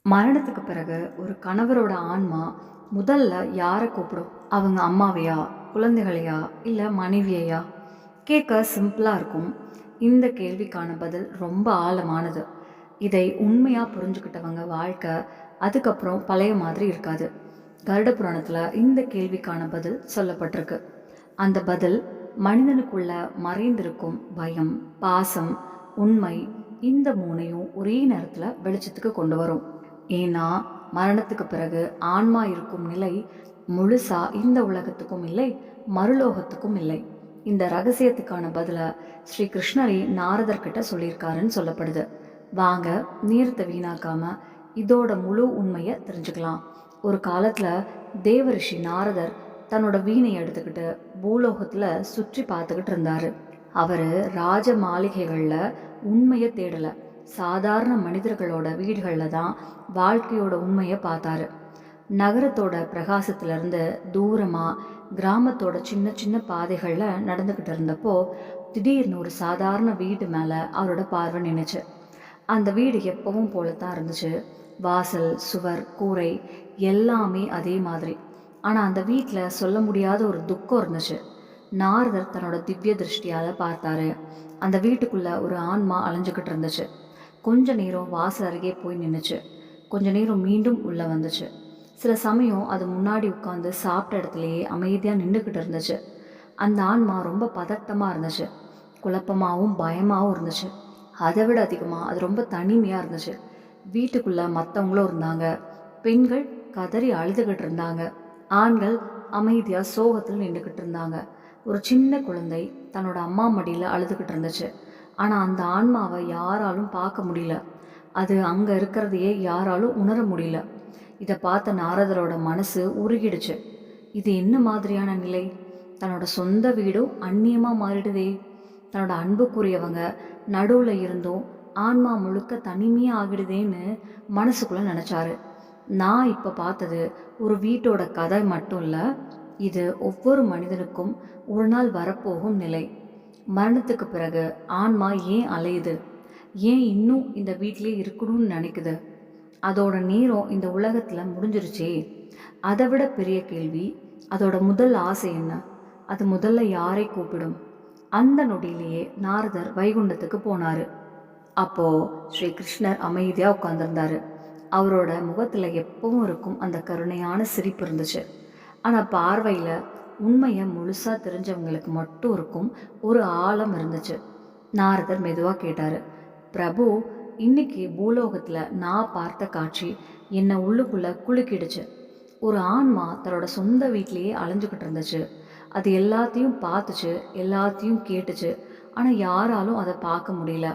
மரணத்துக்கு பிறகு ஒரு கணவரோட ஆன்மா முதல்ல யாரை கூப்பிடும்? அவங்க அம்மாவையா, குழந்தைகளையா, இல்லை மனைவியையா? கேட்க சிம்பிளாக இருக்கும். இந்த கேள்விக்கான பதில் ரொம்ப ஆழமானது. இதை உண்மையாக புரிஞ்சுக்கிட்டவங்க வாழ்க்கை அதுக்கப்புறம் பழைய மாதிரி இருக்காது. கருட புராணத்தில் இந்த கேள்விக்கான பதில் சொல்லப்பட்டிருக்கு. அந்த பதில் மனிதனுக்குள்ள மறைந்திருக்கும் பயம், பாசம், உண்மை, இந்த மூணையும் ஒரே நேரத்தில் வெளிச்சத்துக்கு கொண்டு வரும். ஏன்னா மரணத்துக்கு பிறகு ஆன்மா இருக்கும் நிலை முழுசா இந்த உலகத்துக்கும் இல்லை, மறுலோகத்துக்கும் இல்லை. இந்த ரகசியத்துக்கான பதில ஸ்ரீ கிருஷ்ணரே நாரதர்கிட்ட சொல்லியிருக்காருன்னு சொல்லப்படுது. வாங்க நேரத்தை வீணாக்காம இதோட முழு உண்மையை தெரிஞ்சுக்கலாம். ஒரு காலத்துல தேவரிஷி நாரதர் தன்னோட வீணை எடுத்துக்கிட்டு பூலோகத்துல சுற்றி பார்த்துக்கிட்டு இருந்தாரு. அவரு ராஜ மாளிகைகள்ல உண்மையை தேடல, சாதாரண மனிதர்களோட வீடுகளில் தான் வாழ்க்கையோட உண்மையை பார்த்தாரு. நகரத்தோட பிரகாசத்திலிருந்து தூரமாக கிராமத்தோட சின்ன சின்ன பாதைகளில் நடந்துக்கிட்டு இருந்தப்போ திடீர்னு ஒரு சாதாரண வீடு மேலே அவரோட பார்வை நின்றுச்சு. அந்த வீடு எப்பவும் போல தான் இருந்துச்சு. வாசல், சுவர், கூரை எல்லாமே அதே மாதிரி. ஆனால் அந்த வீட்டில் சொல்ல முடியாத ஒரு துக்கம் இருந்துச்சு. நாரதர் தன்னோட திவ்ய திருஷ்டியால் பார்த்தாரு. அந்த வீட்டுக்குள்ளே ஒரு ஆன்மா அலைஞ்சிக்கிட்டு இருந்துச்சு. கொஞ்ச நேரம் வாசல் அருகே போய் நின்றுச்சு. கொஞ்ச நேரம் மீண்டும் உள்ளே வந்துச்சு. சில சமயம் அது முன்னாடி உட்காந்து சாப்பிட்ட இடத்துலையே அமைதியாக நின்றுக்கிட்டு இருந்துச்சு. அந்த ஆன்மா ரொம்ப பதட்டமாக இருந்துச்சு, குழப்பமாகவும் பயமாகவும் இருந்துச்சு. அதை விட அதிகமாக அது ரொம்ப தனிமையாக இருந்துச்சு. வீட்டுக்குள்ளே மற்றவங்களும் இருந்தாங்க. பெண்கள் கதறி அழுதுகிட்டு இருந்தாங்க. ஆண்கள் அமைதியாக சோகத்தில் நின்றுக்கிட்டு இருந்தாங்க. ஒரு சின்ன குழந்தை தன்னோட அம்மா மடியில் அழுதுகிட்டு இருந்துச்சு. ஆனால் அந்த ஆன்மாவை யாராலும் பார்க்க முடியல. அது அங்கே இருக்கிறதையே யாராலும் உணர முடியல. இதை பார்த்த நாரதரோட மனசு உருகிடுச்சு. இது என்ன மாதிரியான நிலை? தன்னோட சொந்த வீடும் அந்நியமாக மாறிடுதே. தன்னோட அன்புக்குரியவங்க நடுவில் இருந்தும் ஆன்மா முழுக்க தனிமையாக ஆகிடுதேன்னு மனசுக்குள்ளே நினச்சாரு. நான் இப்போ பார்த்தது ஒரு வீட்டோட கதை மட்டும் இல்லை, இது ஒவ்வொரு மனிதனுக்கும் ஒரு நாள் வரப்போகும் நிலை. மரணத்துக்கு பிறகு ஆன்மா ஏன் அலையுது? ஏன் இன்னும் இந்த வீட்டிலே இருக்கணும்னு நினைக்குது? அதோட நேரம் இந்த உலகத்தில் முடிஞ்சிருச்சே. அதை விட பெரிய கேள்வி, அதோட முதல் ஆசை என்ன? அது முதல்ல யாரை கூப்பிடும்? அந்த நொடியிலேயே நாரதர் வைகுண்டத்துக்கு போனார். அப்போது ஸ்ரீ கிருஷ்ணர் அமைதியாக உட்காந்துருந்தார். அவரோட முகத்தில் எப்பவும் இருக்கும் அந்த கருணையான சிரிப்பு இருந்துச்சு. ஆனால் பார்வையில் உண்மையை முழுசாக தெரிஞ்சவங்களுக்கு மட்டும் இருக்கும் ஒரு ஆழம் இருந்துச்சு. நாரதர் மெதுவாக கேட்டார், பிரபு, இன்னைக்கு பூலோகத்தில் நான் பார்த்த காட்சி என்னை உள்ளுக்குள்ளே குலுக்கிடுச்சு. ஒரு ஆன்மா தன்னோட சொந்த வீட்லேயே அலைஞ்சிக்கிட்டு இருந்துச்சு. அது எல்லாத்தையும் பார்த்துச்சு, எல்லாத்தையும் கேட்டுச்சு. ஆனால் யாராலும் அதை பார்க்க முடியல,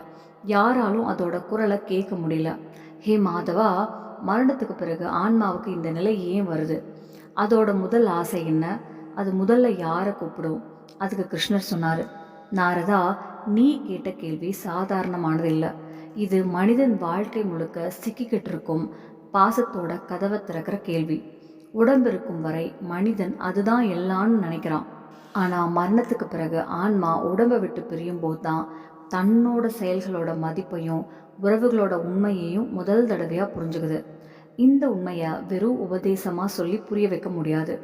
யாராலும் அதோட குரலை கேட்க முடியல. ஹே மாதவா, மரணத்துக்கு பிறகு ஆன்மாவுக்கு இந்த நிலை ஏன் வருது? அதோட முதல் ஆசை என்ன? அது முதல்ல யாரை கூப்பிடும்? அதுக்கு கிருஷ்ணர் சொன்னார், நாரதா, நீ கேட்ட கேள்வி சாதாரணமானது இல்லை. இது மனிதன் வாழ்க்கை முழுக்க சிக்கிக்கிட்டு இருக்கும் பாசத்தோட கதவை திறக்கிற கேள்வி. உடம்பு இருக்கும் வரை மனிதன் அதுதான் எல்லான்னு நினைக்கிறான். ஆனால் மரணத்துக்கு பிறகு ஆன்மா உடம்பை விட்டு பிரியும் போது தான் தன்னோட செயல்களோட மதிப்பையும் உறவுகளோட உண்மையையும் முதல் தடவையாக புரிஞ்சுக்குது. இந்த உண்மையை வெறும் உபதேசமாக சொல்லி புரிய வைக்க முடியாது.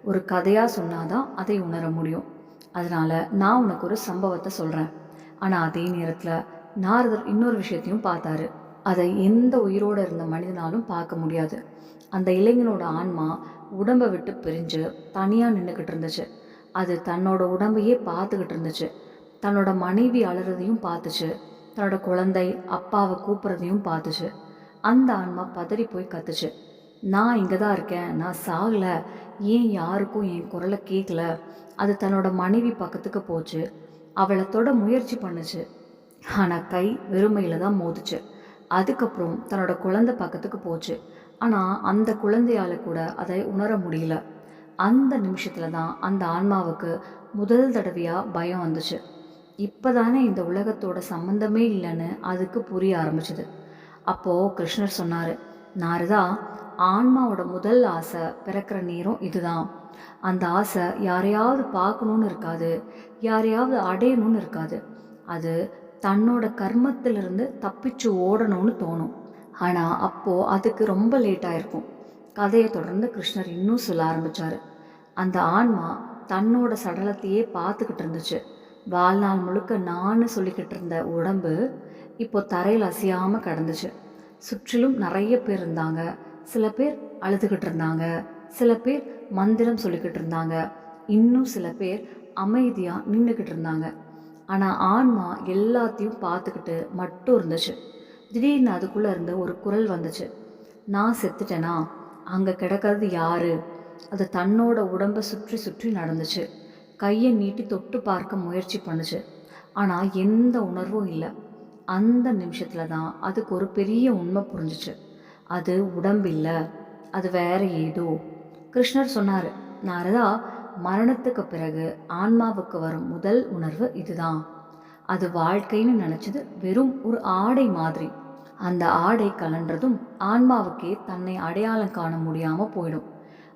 ஒரு கதையாக சொன்னாதான் அதை உணர முடியும். அதனால் நான் உனக்கு ஒரு சம்பவத்தை சொல்கிறேன். ஆனால் அதே நேரத்தில் நாரதர் இன்னொரு விஷயத்தையும் பார்த்தாரு. அதை எந்த உயிரோடு இருந்த மனிதனாலும் பார்க்க முடியாது. அந்த இளைஞனோட ஆன்மா உடம்பை விட்டு பிரிஞ்சு தனியாக நின்றுக்கிட்டு இருந்துச்சு. அது தன்னோட உடம்பையே பார்த்துக்கிட்டு இருந்துச்சு. தன்னோட மனைவி அழுறதையும் பார்த்துச்சு. தன்னோட குழந்தை அப்பாவை கூப்பிட்றதையும் பார்த்துச்சு. அந்த ஆன்மா பதறி போய் கத்துச்சு, நான் இங்கே தான் இருக்கேன், நான் சாகலை, ஏன் யாருக்கும் என் குரலை கேட்கல? அது தன்னோட மனைவி பக்கத்துக்கு போச்சு. அவளை தொட முயற்சி பண்ணுச்சு. ஆனால் கை வெறுமையில் தான் மோதுச்சு. அதுக்கப்புறம் தன்னோட குழந்தை பக்கத்துக்கு போச்சு. ஆனால் அந்த குழந்தையால் கூட அதை உணர முடியல. அந்த நிமிஷத்தில் தான் அந்த ஆன்மாவுக்கு முதல் தடவையாக பயம் வந்துச்சு. இப்போ தானே இந்த உலகத்தோட சம்மந்தமே இல்லைன்னு அதுக்கு புரிய ஆரம்பிச்சுது. அப்போது கிருஷ்ணர் சொன்னார், நாரதா, ஆன்மாவோட முதல் ஆசை பிறக்கிற நேரம் இதுதான். அந்த ஆசை யாரையாவது பார்க்கணுன்னு இருக்காது, யாரையாவது அடையணும்னு இருக்காது. அது தன்னோட கர்மத்திலிருந்து தப்பிச்சு ஓடணும்னு தோணும். ஆனால் அப்போது அதுக்கு ரொம்ப லேட்டாக இருக்கும். கதையை தொடர்ந்து கிருஷ்ணர் இன்னும் சொல்ல ஆரம்பித்தார். அந்த ஆன்மா தன்னோட சடலத்தையே பார்த்துக்கிட்டு இருந்துச்சு. வாழ்நாள் முழுக்க நான் சொல்லிக்கிட்டு இருந்த உடம்பு இப்போ தரையில் அசையாமல் கிடந்துச்சு. சுற்றிலும் நிறைய பேர் இருந்தாங்க. சில பேர் அழுதுகிட்டு இருந்தாங்க, சில பேர் மந்திரம் சொல்லிக்கிட்டு இருந்தாங்க, இன்னும் சில பேர் அமைதியாக நின்றுக்கிட்டு இருந்தாங்க. ஆனால் ஆன்மா எல்லாத்தையும் பார்த்துக்கிட்டு மட்டும் இருந்துச்சு. திடீர்னு அதுக்குள்ளே இருந்து ஒரு குரல் வந்துச்சு. நான் செத்துட்டேனா? அங்கே கிடக்கிறது யாரு? அது தன்னோட உடம்பை சுற்றி சுற்றி நடந்துச்சு. கையை நீட்டி தொட்டு பார்க்க முயற்சி பண்ணுச்சு. ஆனால் எந்த உணர்வும் இல்லை. அந்த நிமிஷத்தில் தான் அதுக்கு ஒரு பெரிய உண்மை புரிஞ்சிச்சு. அது உடம்பு இல்லை, அது வேற ஏதோ. கிருஷ்ணர் சொன்னார், நாரதா, மரணத்துக்கு பிறகு ஆன்மாவுக்கு வரும் முதல் உணர்வு இதுதான். அது வாழ்க்கைன்னு நினச்சது வெறும் ஒரு ஆடை மாதிரி. அந்த ஆடை கலன்றதும் ஆன்மாவுக்கே தன்னை அடையாளம் காண முடியாமல் போயிடும்.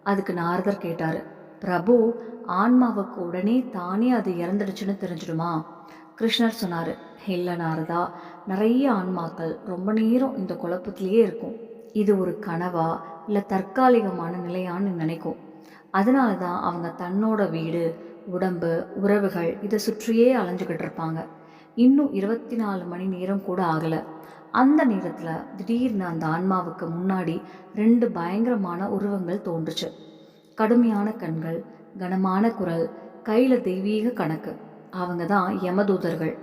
அதுக்கு நாரதர் கேட்டார், பிரபு, ஆன்மாவுக்கு உடனே தானே அது இறந்துடுச்சுன்னு தெரிஞ்சிடுமா? கிருஷ்ணர் சொன்னார், இல்லை நாரதா, நிறைய ஆன்மாக்கள் ரொம்ப நேரம் இந்த குழப்பத்திலேயே இருக்கும். இது ஒரு கனவா இல்லை தற்காலிகமான நிலையான்னு நினைக்கும். அதனால தான் அவங்க தன்னோட வீடு, உடம்பு, உறவுகள் இதை சுற்றியே அலைஞ்சிக்கிட்டு இருப்பாங்க. இன்னும் 24 மணி நேரம் கூட ஆகலை. அந்த நேரத்தில் திடீர்னு அந்த ஆன்மாவுக்கு முன்னாடி 2 பயங்கரமான உருவங்கள் தோன்றுச்சு. கடுமையான கண்கள், கனமான குரல், கையில் தெய்வீக கணக்கு. அவங்க தான் யமதூதர்கள்.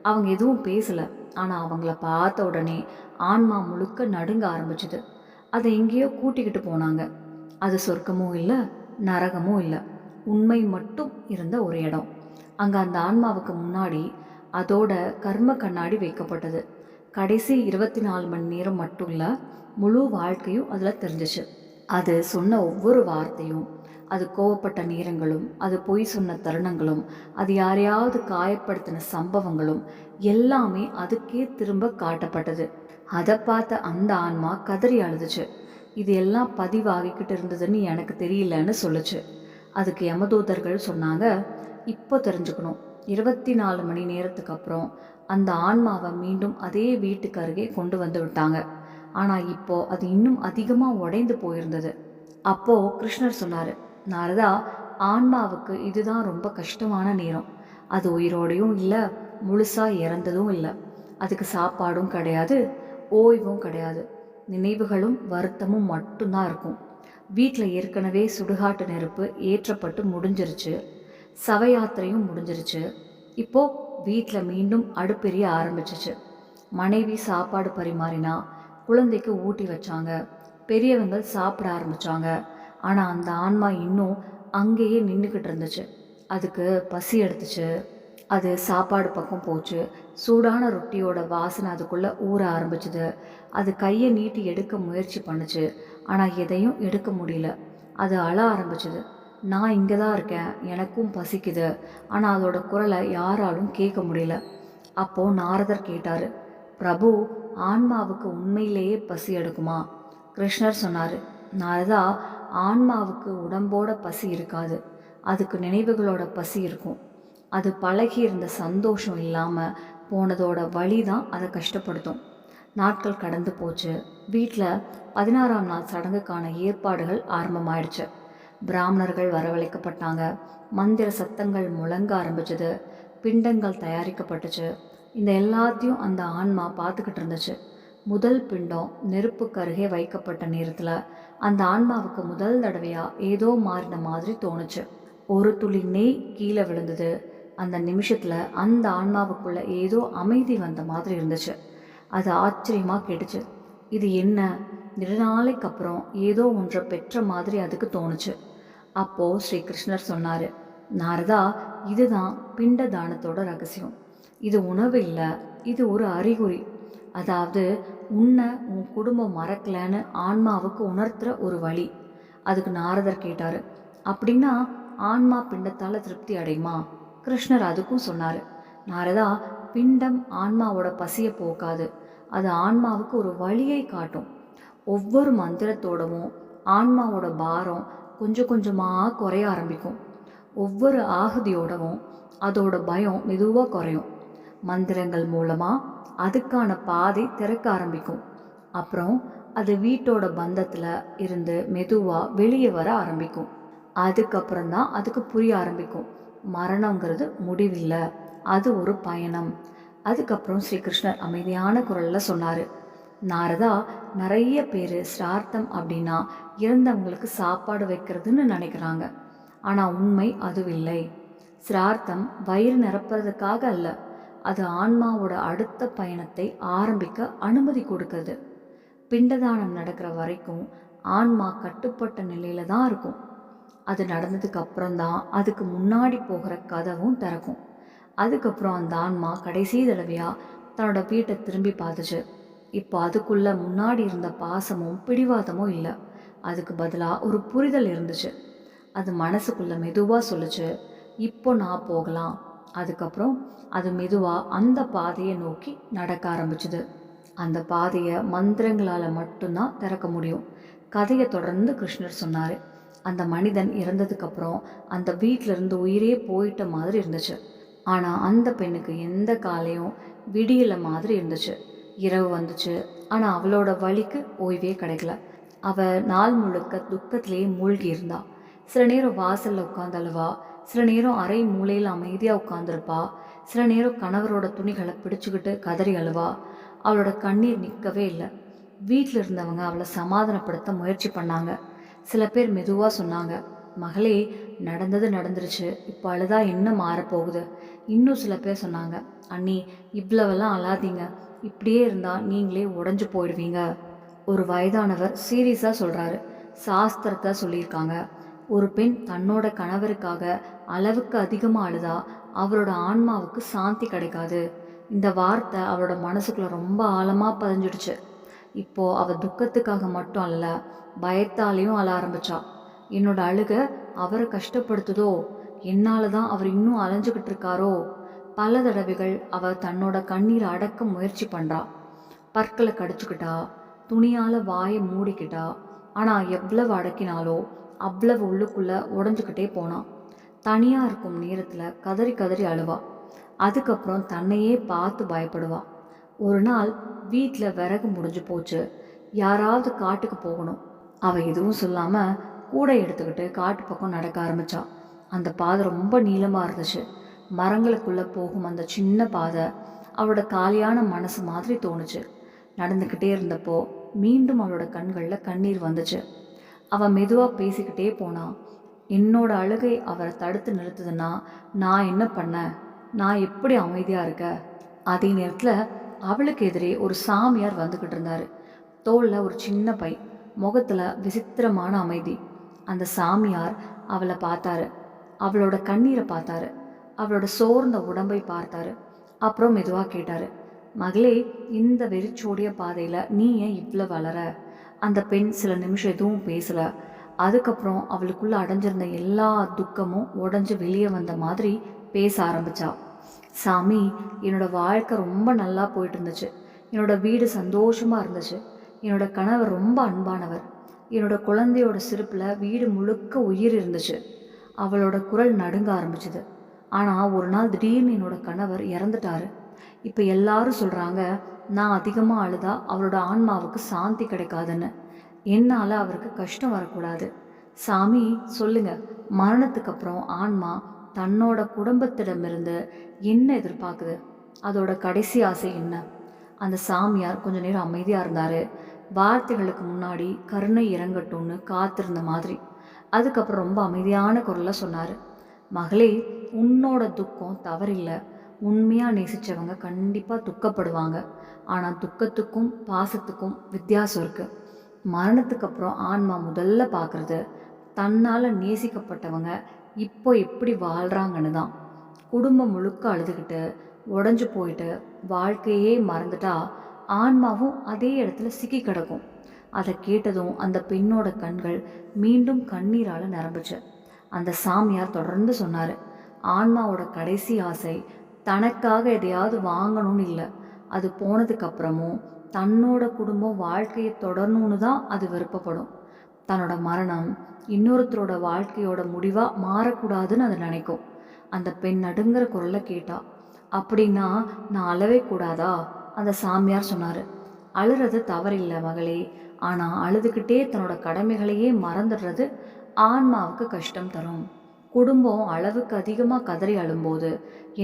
அவங்க எதுவும் பேசலை. ஆனால் அவங்கள பார்த்த உடனே ஆன்மா முழுக்க நடுங்க ஆரம்பிச்சுது. அதை எங்கேயோ கூட்டிக்கிட்டு போனாங்க. அது சொர்க்கமும் இல்லை, நரகமும் இல்லை, உண்மை மட்டும் இருந்த ஒரு இடம். அங்கே அந்த ஆன்மாவுக்கு முன்னாடி அதோட கர்ம கண்ணாடி வைக்கப்பட்டது. கடைசி 24 மணி நேரம் மட்டும் இல்லை, முழு வாழ்க்கையும் அதில் தெரிஞ்சிச்சு. அது சொன்ன ஒவ்வொரு வார்த்தையும், அது கோவப்பட்ட நேரங்களும், அது பொய் சொன்ன தருணங்களும், அது யாரையாவது காயப்படுத்தின சம்பவங்களும் எல்லாமே அதுக்கே திரும்ப காட்டப்பட்டது. அதை பார்த்த அந்த ஆன்மா கதறி அழுதுச்சு. இது எல்லாம் பதிவாகிக்கிட்டு இருந்ததுன்னு எனக்கு தெரியலன்னு சொல்லுச்சு. அதுக்கு யமதூதர்கள் சொன்னாங்க, இப்போ தெரிஞ்சுக்கணும், 24 மணி நேரத்துக்கு அப்புறம் அந்த ஆன்மாவை மீண்டும் அதே வீட்டுக்கு அருகே கொண்டு வந்து விட்டாங்க. ஆனால் இப்போ அது இன்னும் அதிகமாக உடைந்து போயிருந்தது. அப்போது கிருஷ்ணர் சொன்னார், நாரதா, ஆன்மாவுக்கு இதுதான் ரொம்ப கஷ்டமான நேரம். அது உயிரோடையும் இல்லை, முழுசாக இறந்ததும் இல்லை. அதுக்கு சாப்பாடும் கிடையாது, ஓய்வும் கிடையாது. நினைவுகளும் வருத்தமும் மட்டும்தான் இருக்கும். வீட்டில் ஏற்கனவே சுடுகாட்டு நெருப்பு ஏற்றப்பட்டு முடிஞ்சிருச்சு. சவ யாத்திரையும் முடிஞ்சிருச்சு. இப்போது வீட்டில் மீண்டும் அடுப்பெரிய ஆரம்பிச்சிச்சு. மனைவி சாப்பாடு பரிமாறினா, குழந்தைக்கு ஊட்டி வச்சாங்க, பெரியவங்க சாப்பிட ஆரம்பித்தாங்க. ஆனால் அந்த ஆன்மா இன்னும் அங்கேயே நின்றுக்கிட்டு இருந்துச்சு. அதுக்கு பசி எடுத்துச்சு. அது சாப்பாடு பக்கம் போச்சு. சூடான ரொட்டியோட வாசனை அதுக்குள்ளே ஊற ஆரம்பிச்சுது. அது கையை நீட்டி எடுக்க முயற்சி பண்ணுச்சு. ஆனால் எதையும் எடுக்க முடியல. அது அழ ஆரம்பிச்சுது. நான் இங்கே தான் இருக்கேன், எனக்கும் பசிக்குது. ஆனால் அதோட குரலை யாராலும் கேட்க முடியல. அப்போது நாரதர் கேட்டார், பிரபு, ஆன்மாவுக்கு உண்மையிலேயே பசி எடுக்குமா? கிருஷ்ணர் சொன்னார், நாரதா, ஆன்மாவுக்கு உடம்போட பசி இருக்காது, அதுக்கு நினைவுகளோட பசி இருக்கும். அது பழகி இருந்த சந்தோஷம் இல்லாமல் போனதோட வழி தான் அதை கஷ்டப்படுத்தும். நாட்கள் கடந்து போச்சு. வீட்டில் 16ஆம் நாள் சடங்குக்கான ஏற்பாடுகள் ஆரம்பமாயிடுச்சு. பிராமணர்கள் வரவழைக்கப்பட்டாங்க. மந்திர சத்தங்கள் முழங்க ஆரம்பிச்சது. பிண்டங்கள் தயாரிக்கப்பட்டுச்சு. இந்த எல்லாத்தையும் அந்த ஆன்மா பார்த்துக்கிட்டு இருந்துச்சு. முதல் பிண்டம் நெருப்புக்கு அருகே வைக்கப்பட்ட நேரத்தில் அந்த ஆன்மாவுக்கு முதல் தடவையாக ஏதோ மாறின மாதிரி தோணுச்சு. ஒரு துளி நெய் கீழே விழுந்தது. அந்த நிமிஷத்தில் அந்த ஆன்மாவுக்குள்ள ஏதோ அமைதி வந்த மாதிரி இருந்துச்சு. அது ஆச்சரியமாக கேட்டுச்சு. இது என்ன? நெடுநாளைக்கு அப்புறம் ஏதோ ஒன்றை பெற்ற மாதிரி அதுக்கு தோணுச்சு. அப்போது ஸ்ரீகிருஷ்ணர் சொன்னார், நாரதா, இதுதான் பிண்ட தானத்தோட ரகசியம். இது உணவு இல்லை, இது ஒரு அறிகுறி. அதாவது உன்னை உன் குடும்பம் மறக்கலைன்னு ஆன்மாவுக்கு உணர்த்துகிற ஒரு வழி. அதுக்கு நாரதர் கேட்டார், அப்படின்னா ஆன்மா பிண்டத்தால் திருப்தி அடையுமா? கிருஷ்ணர் அதுக்கும் சொன்னார், நாரதா, பிண்டம் ஆன்மாவோட பசியை போக்காது, அது ஆன்மாவுக்கு ஒரு வழியை காட்டும். ஒவ்வொரு மந்திரத்தோடவும் ஆன்மாவோட பாரம் கொஞ்சம் கொஞ்சமாக குறைய ஆரம்பிக்கும். ஒவ்வொரு ஆகுதியோடவும் அதோட பயம் மெதுவாக குறையும். மந்திரங்கள் மூலமாக அதுக்கான பாதை திறக்க ஆரம்பிக்கும். அப்புறம் அது வீட்டோட பந்தத்தில் இருந்து மெதுவாக வெளியே வர ஆரம்பிக்கும். அதுக்கப்புறம் தான் அதுக்கு புரிய ஆரம்பிக்கும், மரணங்கிறது முடிவில்லை, அது ஒரு பயணம். அதுக்கப்புறம் ஸ்ரீகிருஷ்ணர் அமைதியான குரலில் சொன்னார், நாரதா, நிறைய பேர் சிரார்த்தம் அப்படின்னா இறந்தவங்களுக்கு சாப்பாடு வைக்கிறதுன்னு நினைக்கிறாங்க. ஆனால் உண்மை அதுவில்லை. சிரார்த்தம் வயிறு நிரப்புறதுக்காக அல்ல, அது ஆன்மாவோட அடுத்த பயணத்தை ஆரம்பிக்க அனுமதி கொடுக்குது. பிண்டதானம் நடக்கிற வரைக்கும் ஆன்மா கட்டுப்பட்ட நிலையில தான் இருக்கும். அது நடந்ததுக்கு அப்புறம் தான் அதுக்கு முன்னாடி போகிற கதவும் திறக்கும். அதுக்கப்புறம் அந்த ஆன்மா கடைசி தடவையாக தன்னோட வீட்டை திரும்பி பார்த்துச்சு. இப்போ அதுக்குள்ள முன்னாடி இருந்த பாசமும் பிடிவாதமும் இல்லை. அதுக்கு பதிலாக ஒரு புரிதல் இருந்துச்சு. அது மனசுக்குள்ள மெதுவாக சொல்லுச்சு, இப்போ நான் போகலாம். அதுக்கப்புறம் அது மெதுவாக அந்த பாதையை நோக்கி நடக்க ஆரம்பிச்சுது. அந்த பாதையை மந்திரங்களால் மட்டும்தான் திறக்க முடியும். கதையை தொடர்ந்து கிருஷ்ணர் சொன்னார். அந்த மனிதன் இறந்ததுக்கப்புறம் அந்த வீட்டிலேருந்து உயிரே போயிட்ட மாதிரி இருந்துச்சு. ஆனால் அந்த பெண்ணுக்கு எந்த காலையும் விடியல மாதிரி இருந்துச்சு. இரவு வந்துச்சு, ஆனால் அவளோட வலிக்கு ஓய்வே கிடைக்கல. அவள் நாள் முழுக்க துக்கத்திலேயே மூழ்கி இருந்தா. சில நேரம் வாசலில் உட்காந்து அழுவா, சில நேரம் அறை மூலையில் அமைதியாக உட்காந்துருப்பா, சில நேரம் கணவரோட துணிகளை பிடிச்சிக்கிட்டு கதறி அழுவா. அவளோட கண்ணீர் நிற்கவே இல்லை. வீட்டில் இருந்தவங்க அவளை சமாதானப்படுத்த முயற்சி பண்ணாங்க. சில பேர் மெதுவாக சொன்னாங்க, மகளே, நடந்தது நடந்துருச்சு, இப்போ அழுதா என்ன மாறப்போகுது. இன்னும் சில பேர் சொன்னாங்க, அண்ணி, இவ்வளவெல்லாம் அழாதீங்க, இப்படியே இருந்தால் நீங்களே உடஞ்சி போயிடுவீங்க. ஒரு வயதானவர் சீரியஸாக சொல்கிறாரு, சாஸ்திரத்தை சொல்லியிருக்காங்க, ஒரு பெண் தன்னோட கணவருக்காக அளவுக்கு அதிகமாக அழுதா அவரோட ஆன்மாவுக்கு சாந்தி கிடைக்காது. இந்த வார்த்தை அவளோட மனசுக்குள்ள ரொம்ப ஆழமாக பதிஞ்சிடுச்சு. இப்போது அவள் துக்கத்துக்காக மட்டும் அல்ல, பயத்தாலையும் அழ ஆரம்பிச்சா. என்னோட அழுக அவரை கஷ்டப்படுத்துதோ, என்னால் தான் அவர் இன்னும் அலைஞ்சுக்கிட்டு இருக்காரோ. பல தடவைகள் அவள் தன்னோட கண்ணீரை அடக்க முயற்சி பண்ணுறா. பற்களை கடிச்சுக்கிட்டா, துணியால் வாயை மூடிக்கிட்டா. ஆனால் எவ்வளவு அடக்கினாலோ அவ்வளவு உள்ளுக்குள்ளே உடஞ்சிக்கிட்டே போனான். தனியாக இருக்கும் நேரத்தில் கதறி கதறி அழுவா. அதுக்கப்புறம் தன்னையே பார்த்து பயப்படுவா. ஒரு நாள் வீட்டில் விறகு முடிஞ்சு போச்சு, யாராவது காட்டுக்கு போகணும். அவள் எதுவும் சொல்லாமல் கூடை எடுத்துக்கிட்டு காட்டு பக்கம் நடக்க ஆரம்பித்தா. அந்த பாதை ரொம்ப நீளமாக இருந்துச்சு. மரங்களுக்குள்ளே போகும் அந்த சின்ன பாதை அவளோட காலியான மனசு மாதிரி தோணுச்சு. நடந்துக்கிட்டே இருந்தப்போ மீண்டும் அவளோட கண்களில் கண்ணீர் வந்துச்சு. அவள் மெதுவாக பேசிக்கிட்டே போனான். என்னோட அழுகை அவரை தடுத்து நிறுத்துதுன்னா நான் என்ன பண்ணேன்? நான் எப்படி அமைதியாக இருக்க? அதே நேரத்தில் அவளுக்கு எதிரே ஒரு சாமியார் வந்துக்கிட்டு இருந்தார். தோளில் ஒரு சின்ன பை, முகத்தில் விசித்திரமான அமைதி. அந்த சாமியார் அவளை பார்த்தாரு. அவளோட கண்ணீரை பார்த்தாரு. அவளோட சோர்ந்த உடம்பை பார்த்தாரு. அப்புறம் மெதுவாக கேட்டார், மகளே, இந்த வெறிச்சோடிய பாதையில் நீ ஏன் இவ்வளோ வளர? அந்த பெண் சில நிமிஷம் எதுவும் பேசலை. அதுக்கப்புறம் அவளுக்குள்ளே அடைஞ்சிருந்த எல்லா துக்கமும் உடஞ்சி வெளியே வந்த மாதிரி பேச ஆரம்பித்தா. சாமி, என்னோட வாழ்க்கை ரொம்ப நல்லா போயிட்டு இருந்துச்சு. என்னோட வீடு சந்தோஷமாக இருந்துச்சு. என்னோட கணவர் ரொம்ப அன்பானவர். என்னோட குழந்தையோட சிரிப்பில் வீடு முழுக்க உயிர் இருந்துச்சு. அவளோட குரல் நடுங்க ஆரம்பிச்சுது. ஆனால் ஒரு நாள் திடீர்னு என்னோட கணவர் இறந்துட்டாரு. இப்போ எல்லாரும் சொல்கிறாங்க, நான் அதிகமாக அழுதா அவளோட ஆன்மாவுக்கு சாந்தி கிடைக்காதுன்னு. என்னால் அவருக்கு கஷ்டம் வரக்கூடாது. சாமி, சொல்லுங்க, மரணத்துக்கு அப்புறம் ஆன்மா தன்னோட குடும்பத்திடமிருந்து என்ன எதிர்பார்க்குது? அதோட கடைசி ஆசை என்ன? அந்த சாமியார் கொஞ்ச நேரம் அமைதியாக இருந்தார். வார்த்தைகளுக்கு முன்னாடி கருணை இறங்கட்டும்னு காத்திருந்த மாதிரி. அதுக்கப்புறம் ரொம்ப அமைதியான குரலில் சொன்னார், மகளே, உன்னோட துக்கம் தவறில்லை. உண்மையாக நேசித்தவங்க கண்டிப்பாக துக்கப்படுவாங்க. ஆனால் துக்கத்துக்கும் பாசத்துக்கும் வித்தியாசம் இருக்குது. மரணத்துக்கு அப்புறம் ஆன்மா முதல்ல பார்க்குறது தன்னால் நேசிக்கப்பட்டவங்க இப்போ எப்படி வாழ்கிறாங்கன்னு தான். குடும்பம் முழுக்க அழுதுகிட்டு உடஞ்சி போயிட்டு வாழ்க்கையே மறந்துட்டா ஆன்மாவும் அதே இடத்துல சிக்கி கிடக்கும். அதை கேட்டதும் அந்த பெண்ணோட கண்கள் மீண்டும் கண்ணீரால் நிரம்புச்சு. அந்த சாமியார் தொடர்ந்து சொன்னார், ஆன்மாவோட கடைசி ஆசை தனக்காக எதையாவது வாங்கணும்னு இல்லை. அது போனதுக்கப்புறமும் தன்னோட குடும்பம் வாழ்க்கையை தொடரணும்னு தான் அது விருப்பப்படும். தன்னோட மரணம் இன்னொருத்தரோட வாழ்க்கையோட முடிவாக மாறக்கூடாதுன்னு அது நினைக்கும். அந்த பெண் நடுங்கிற குரலை கேட்டா. அப்படின்னா நான் அழவே கூடாதா? அந்த சாமியார் சொன்னார். அழுறது தவறில்லை மகளே, ஆனால் அழுதுகிட்டே தன்னோட கடமைகளையே மறந்துடுறது ஆன்மாவுக்கு கஷ்டம் தரும். குடும்பம் அளவுக்கு அதிகமாக கதறி அழும்போது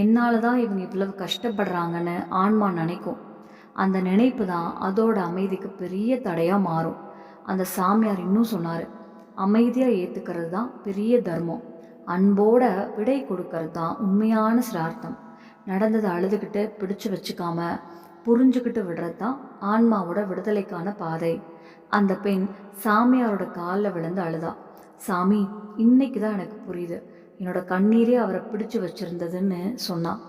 என்னால் தான் இவங்க இவ்வளவு கஷ்டப்படுறாங்கன்னு ஆன்மா நினைக்கும். அந்த நினைப்பு தான் அதோட அமைதிக்கு பெரிய தடையாக மாறும். அந்த சாமியார் இன்னும் சொன்னார், அமைதியாக ஏற்றுக்கிறது தான் பெரிய தர்மம், அன்போட விடை கொடுக்கறது தான் உண்மையான சிரார்த்தம். நடந்ததை அழுதுகிட்டு பிடிச்சு வச்சுக்காம புரிஞ்சுக்கிட்டு விடுறது தான் ஆன்மாவோட விடுதலைக்கான பாதை. அந்த பெண் சாமியாரோட காலில் விழுந்து அழுதா. சாமி, இன்னைக்கு தான் எனக்கு புரியுது, என்னோட கண்ணீரே அவரை பிடிச்சு வச்சிருந்ததுன்னு சொன்னான்.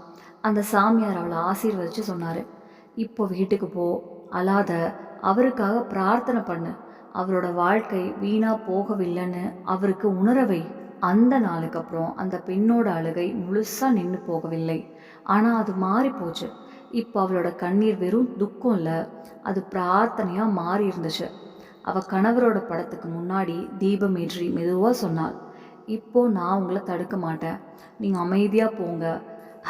அந்த சாமியார் அவளை ஆசீர்வதிச்சு சொன்னார், இப்போ வீட்டுக்கு போ, அழாத, அவருக்காக பிரார்த்தனை பண்ணு, அவரோட வாழ்க்கை வீணா போகவில்லைன்னு அவருக்கு உணரவை. அந்த நாளுக்கு அப்புறம் அந்த பெண்ணோட அழுகை முழுசாக நின்று போகவில்லை, ஆனால் அது மாறி போச்சு. இப்போ அவளோட கண்ணீர் வெறும் துக்கம் இல்லை, அது பிரார்த்தனையாக மாறி இருந்துச்சு. அவள் கணவரோட படத்துக்கு முன்னாடி தீபம் ஏற்றி மெதுவாக சொன்னாள், இப்போ நான் உங்களை தடுக்க மாட்டேன், நீங்கள் அமைதியாக போங்க.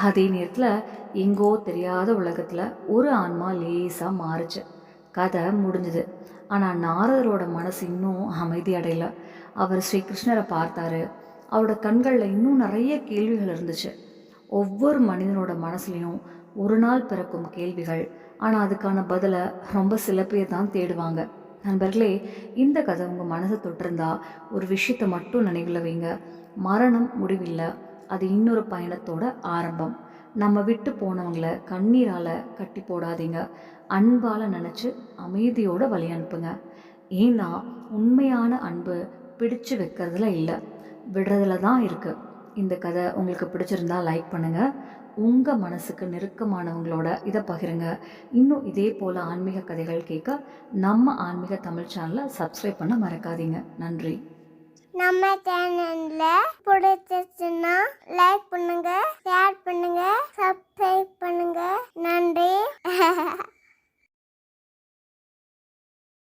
அதே நேரத்தில் எங்கோ தெரியாத உலகத்தில் ஒரு ஆன்மா லேசாக மாறுச்சு. கதை முடிஞ்சுது. ஆனால் நாரதரோட மனசு இன்னும் அமைதி அடையலை. அவர் ஸ்ரீகிருஷ்ணரை பார்த்தாரு. அவரோட கண்களில் இன்னும் நிறைய கேள்விகள் இருந்துச்சு. ஒவ்வொரு மனிதனோட மனசுலையும் ஒரு நாள் பிறக்கும் கேள்விகள், ஆனால் அதுக்கான பதிலை ரொம்ப சில பேர் தான் தேடுவாங்க. நண்பர்களே, இந்த கதை உங்கள் மனசை தொட்டிருந்தா ஒரு விஷயத்தை மட்டும் நினைவில் வைங்க, மரணம் முடிவில்லை, அது இன்னொரு பயணத்தோட ஆரம்பம். நம்ம விட்டு போனவங்களை கண்ணீரால் கட்டி போடாதீங்க, அன்பால் நினச்சி அமைதியோட வழி அனுப்புங்க. ஏன்னா உண்மையான அன்பு பிடிச்சு வைக்கிறதுல இல்லை, விடுறதுல தான் இருக்குது. இந்த கதை உங்களுக்கு பிடிச்சிருந்தா லைக் பண்ணுங்கள், உங்கள் மனசுக்கு நெருக்கமானவங்களோட இதை பகிருங்க. இன்னும் இதே போல் ஆன்மீக கதைகள் கேட்க நம்ம ஆன்மீக தமிழ் சேனலை சப்ஸ்கிரைப் பண்ண மறக்காதீங்க. நன்றி. நம்ம சேனல்ல பிடிச்சிருச்சுன்னா லைக் பண்ணுங்க, ஷேர் பண்ணுங்க,